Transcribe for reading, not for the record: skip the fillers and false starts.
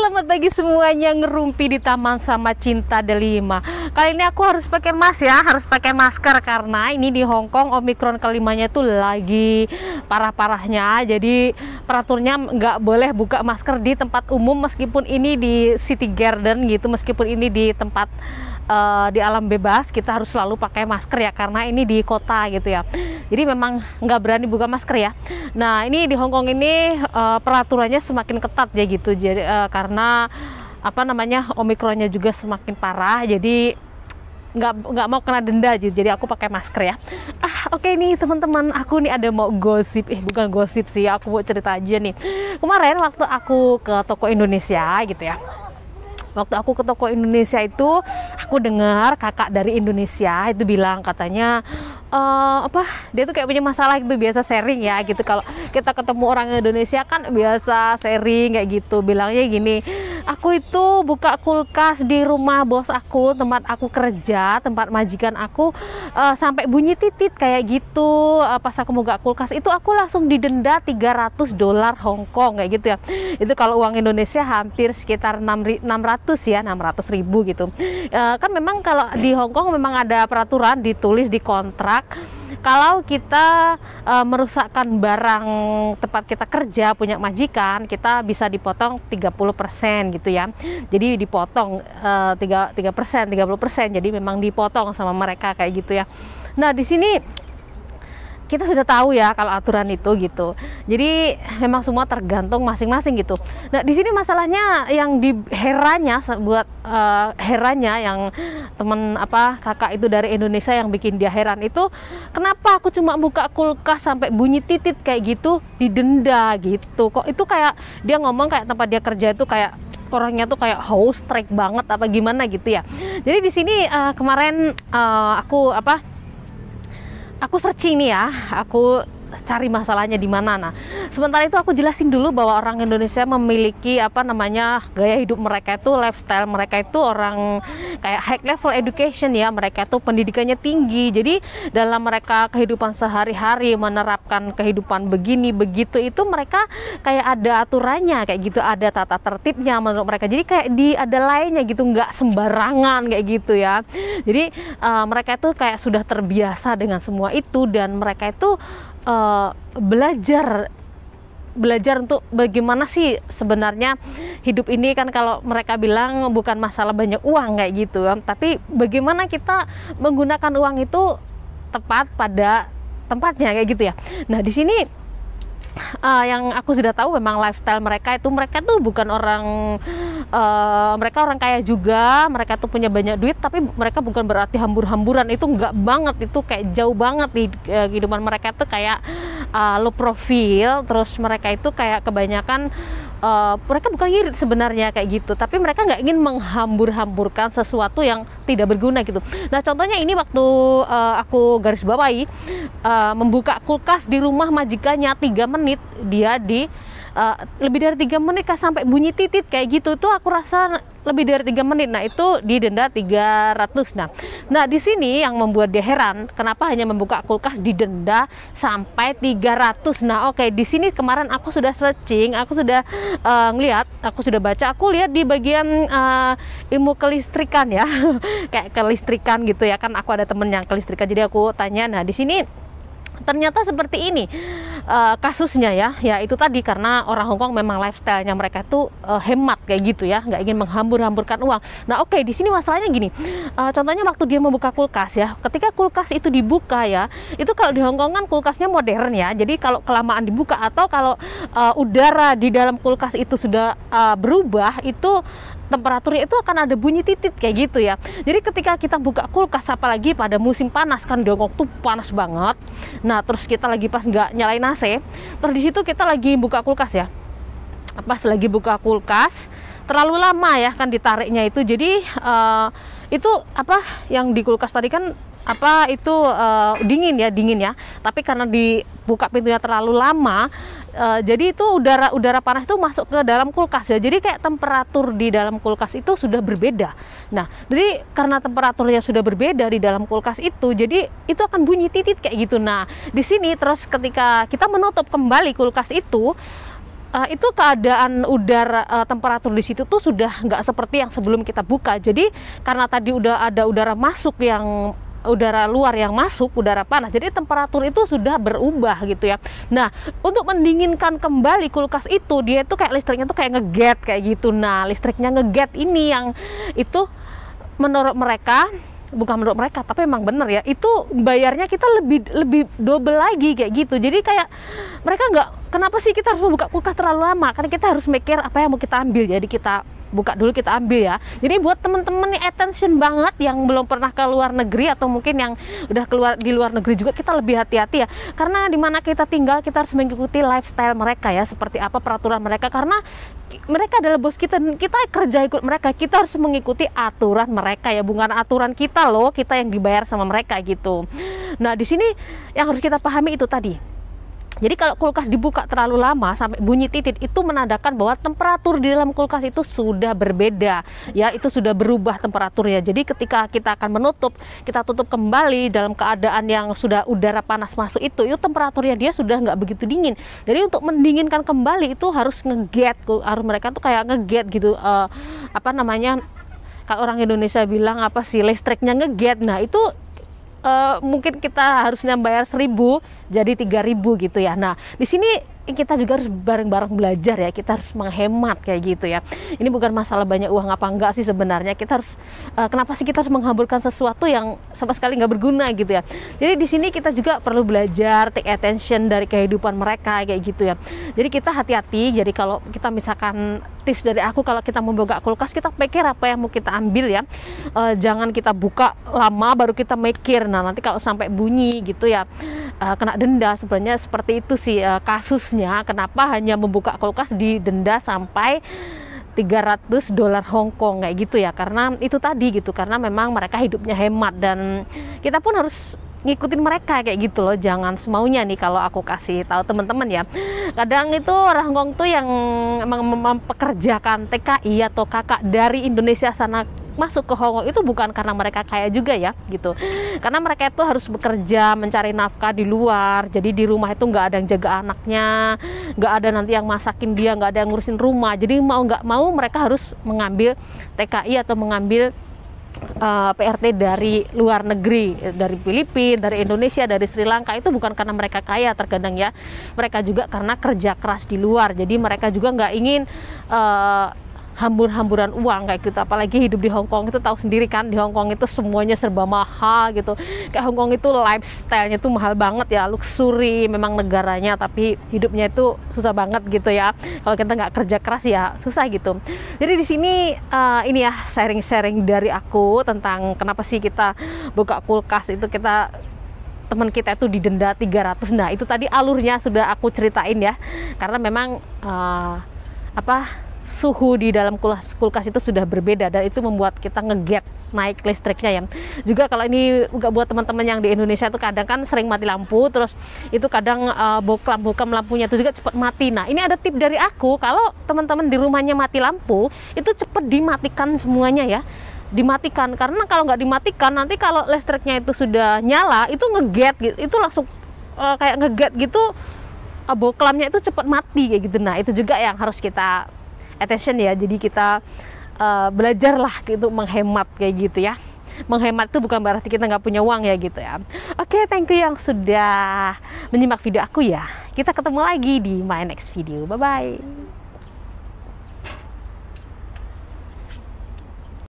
Selamat pagi semuanya, ngerumpi di Taman Sama Cinta Delima. Kali ini aku harus pakai mask ya, harus pakai masker karena ini di Hong Kong Omikron kelimanya tuh lagi parah-parahnya. Jadi peraturannya nggak boleh buka masker di tempat umum meskipun ini di City Garden gitu, meskipun ini di tempat di alam bebas, kita harus selalu pakai masker ya karena ini di kota gitu ya. Jadi memang nggak berani buka masker ya. Nah ini di Hong Kong ini peraturannya semakin ketat ya gitu. Jadi karena apa namanya Omikronnya juga semakin parah. Jadi nggak mau kena denda jadi aku pakai masker ya. Oke nih teman-teman, aku nih ada mau gosip, bukan gosip sih, aku mau cerita aja nih. Kemarin waktu aku ke toko Indonesia gitu ya. Waktu aku ke toko Indonesia itu, aku dengar kakak dari Indonesia itu bilang katanya dia tuh kayak punya masalah gitu, biasa sharing ya gitu. Kalau kita ketemu orang Indonesia kan biasa sharing kayak gitu. Bilangnya gini, aku itu buka kulkas di rumah bos aku, tempat aku kerja, tempat majikan aku, sampai bunyi titit kayak gitu. Pas aku buka kulkas itu aku langsung didenda $300 Hong Kong kayak gitu ya. Itu kalau uang Indonesia hampir sekitar 600 ya, 600.000 gitu. Kan memang kalau di Hong Kong memang ada peraturan ditulis di kontrak, kalau kita merusakkan barang tempat kita kerja punya majikan, kita bisa dipotong 30% gitu ya. Jadi dipotong 30%. Jadi memang dipotong sama mereka kayak gitu ya. Nah, di sini kita sudah tahu ya kalau aturan itu gitu. Jadi memang semua tergantung masing-masing gitu. Nah, di sini masalahnya yang di herannya buat herannya yang temen kakak itu dari Indonesia yang bikin dia heran itu, kenapa aku cuma buka kulkas sampai bunyi titit kayak gitu didenda gitu. Kok itu kayak dia ngomong kayak tempat dia kerja itu kayak orangnya tuh kayak host strike banget apa gimana gitu ya. Jadi di sini kemarin aku searching nih ya, aku cari masalahnya di mana. Nah, sementara itu aku jelasin dulu bahwa orang Indonesia memiliki gaya hidup mereka itu, lifestyle mereka itu orang kayak high level education ya, mereka itu pendidikannya tinggi. Jadi dalam mereka kehidupan sehari-hari menerapkan kehidupan begini begitu itu mereka kayak ada aturannya kayak gitu, ada tata tertibnya menurut mereka. Jadi kayak ada lainnya gitu, nggak sembarangan kayak gitu ya. Jadi mereka itu kayak sudah terbiasa dengan semua itu dan mereka itu belajar untuk bagaimana sih sebenarnya hidup ini kan. Kalau mereka bilang bukan masalah banyak uang kayak gitu, tapi bagaimana kita menggunakan uang itu tepat pada tempatnya kayak gitu ya. Nah, di sini yang aku sudah tahu memang lifestyle mereka tuh bukan mereka orang kaya juga, mereka tuh punya banyak duit, tapi mereka bukan berarti hambur-hamburan, itu enggak banget, itu kayak jauh banget di kehidupan mereka tuh kayak low profile. Terus mereka itu kayak kebanyakan mereka bukan ngirit sebenarnya kayak gitu, tapi mereka nggak ingin menghambur-hamburkan sesuatu yang tidak berguna gitu. Nah, contohnya ini waktu aku garis bawahi membuka kulkas di rumah majikannya 3 menit, dia lebih dari 3 menit sampai bunyi titit kayak gitu, itu aku rasa lebih dari 3 menit. Nah, itu didenda 300. Nah, di sini yang membuat dia heran, kenapa hanya membuka kulkas didenda sampai 300. Nah, oke, di sini kemarin aku sudah searching, aku sudah ngelihat, aku sudah baca, aku lihat di bagian ilmu kelistrikan ya. Kayak kelistrikan gitu ya, kan aku ada temen yang kelistrikan, jadi aku tanya. Nah, di sini ternyata seperti ini kasusnya ya itu tadi, karena orang Hong Kong memang lifestyle-nya mereka tuh hemat kayak gitu ya, nggak ingin menghambur-hamburkan uang. Nah, oke, di sini masalahnya gini, contohnya waktu dia membuka kulkas ya, ketika kulkas itu dibuka ya, itu kalau di Hong Kong kan kulkasnya modern ya, jadi kalau kelamaan dibuka atau kalau udara di dalam kulkas itu sudah berubah, itu temperaturnya itu akan ada bunyi titit kayak gitu ya. Jadi ketika kita buka kulkas, apalagi pada musim panas, kan di Hong Kong tuh panas banget. Nah, terus kita lagi pas nggak nyalain AC, terus di situ kita lagi buka kulkas ya. Pas lagi buka kulkas, terlalu lama ya kan ditariknya itu. Jadi itu yang di kulkas tadi kan dingin ya. Tapi karena dibuka pintunya terlalu lama, jadi itu udara panas itu masuk ke dalam kulkas ya. Jadi kayak temperatur di dalam kulkas itu sudah berbeda. Nah, jadi karena temperaturnya sudah berbeda di dalam kulkas itu, jadi itu akan bunyi titit kayak gitu. Nah, di sini terus ketika kita menutup kembali kulkas itu, itu keadaan udara, temperatur di situ tuh sudah nggak seperti yang sebelum kita buka. Jadi karena tadi udah ada udara masuk, yang udara luar yang masuk, udara panas, jadi temperatur itu sudah berubah gitu ya. Nah, untuk mendinginkan kembali kulkas itu, dia tuh kayak listriknya tuh kayak ngeget kayak gitu. Nah, listriknya ngeget ini yang itu menurut mereka, bukan menurut mereka tapi emang bener ya, itu bayarnya kita lebih double lagi kayak gitu. Jadi kayak mereka nggak, kenapa sih kita harus membuka kulkas terlalu lama, karena kita harus mikir apa yang mau kita ambil, jadi kita buka dulu, kita ambil ya. Jadi buat temen-temen nih, attention banget yang belum pernah ke luar negeri atau mungkin yang udah keluar di luar negeri juga, kita lebih hati-hati ya, karena dimana kita tinggal kita harus mengikuti lifestyle mereka ya, seperti apa peraturan mereka, karena mereka adalah bos kita dan kita kerja ikut mereka, kita harus mengikuti aturan mereka ya, bukan aturan kita loh, kita yang dibayar sama mereka gitu. Nah, di sini yang harus kita pahami itu tadi. Jadi kalau kulkas dibuka terlalu lama sampai bunyi titit, itu menandakan bahwa temperatur di dalam kulkas itu sudah berbeda ya, itu sudah berubah temperaturnya. Jadi ketika kita akan menutup, kita tutup kembali dalam keadaan yang sudah udara panas masuk, itu temperaturnya dia sudah nggak begitu dingin. Jadi untuk mendinginkan kembali itu harus ngeget, harus mereka tuh kayak ngeget gitu, apa namanya, kalau orang Indonesia bilang apa sih, listriknya ngeget. Nah itu mungkin kita harusnya bayar 1.000 jadi 3.000 gitu ya. Nah di sini kita juga harus bareng-bareng belajar ya, kita harus menghemat kayak gitu ya. Ini bukan masalah banyak uang apa enggak sih sebenarnya, kita harus kenapa sih kita harus menghamburkan sesuatu yang sama sekali nggak berguna gitu ya. Jadi di sini kita juga perlu belajar take attention dari kehidupan mereka kayak gitu ya. Jadi kita hati-hati. Jadi kalau kita misalkan, tips dari aku, kalau kita membuka kulkas, kita pikir apa yang mau kita ambil ya, jangan kita buka lama baru kita mikir. Nah nanti kalau sampai bunyi gitu ya, kena denda. Sebenarnya seperti itu sih kasusnya. Kenapa hanya membuka kulkas didenda sampai $300 Hong Kong kayak gitu ya, karena itu tadi gitu, karena memang mereka hidupnya hemat dan kita pun harus ngikutin mereka kayak gitu loh, jangan semaunya nih. Kalau aku kasih tahu teman-teman ya, kadang itu orang Hongkong tuh yang mempekerjakan TKI atau kakak dari Indonesia sana masuk ke Hongkong itu bukan karena mereka kaya juga ya gitu, karena mereka itu harus bekerja mencari nafkah di luar. Jadi di rumah itu nggak ada yang jaga anaknya, nggak ada nanti yang masakin dia, nggak ada yang ngurusin rumah. Jadi mau nggak mau mereka harus mengambil TKI atau mengambil PRT dari luar negeri, dari Filipina, dari Indonesia, dari Sri Lanka. Itu bukan karena mereka kaya terkadang ya, mereka juga karena kerja keras di luar. Jadi mereka juga nggak ingin hambur-hamburan uang kayak gitu. Apalagi hidup di Hong Kong itu tahu sendiri kan, di Hong Kong itu semuanya serba mahal gitu. Kayak Hong Kong itu lifestyle-nya tuh mahal banget ya, luxury memang negaranya, tapi hidupnya itu susah banget gitu ya. Kalau kita nggak kerja keras ya susah gitu. Jadi di sini ini ya sharing-sharing dari aku tentang kenapa sih kita buka kulkas itu, kita teman kita itu didenda 300. Nah itu tadi alurnya sudah aku ceritain ya, karena memang suhu di dalam kulkas itu sudah berbeda dan itu membuat kita ngeget naik listriknya ya. Juga kalau ini buat teman-teman yang di Indonesia itu kadang kan sering mati lampu, terus itu kadang boklam lampunya itu juga cepat mati. Nah ini ada tip dari aku, kalau teman-teman di rumahnya mati lampu itu cepat dimatikan semuanya ya, dimatikan. Karena kalau nggak dimatikan, nanti kalau listriknya itu sudah nyala itu ngeget gitu, itu langsung kayak ngeget gitu, boklamnya itu cepat mati kayak gitu. Nah itu juga yang harus kita attention ya. Jadi kita belajarlah gitu menghemat kayak gitu ya. Menghemat itu bukan berarti kita nggak punya uang ya gitu ya. Oke, thank you yang sudah menyimak video aku ya. Kita ketemu lagi di my next video. Bye bye.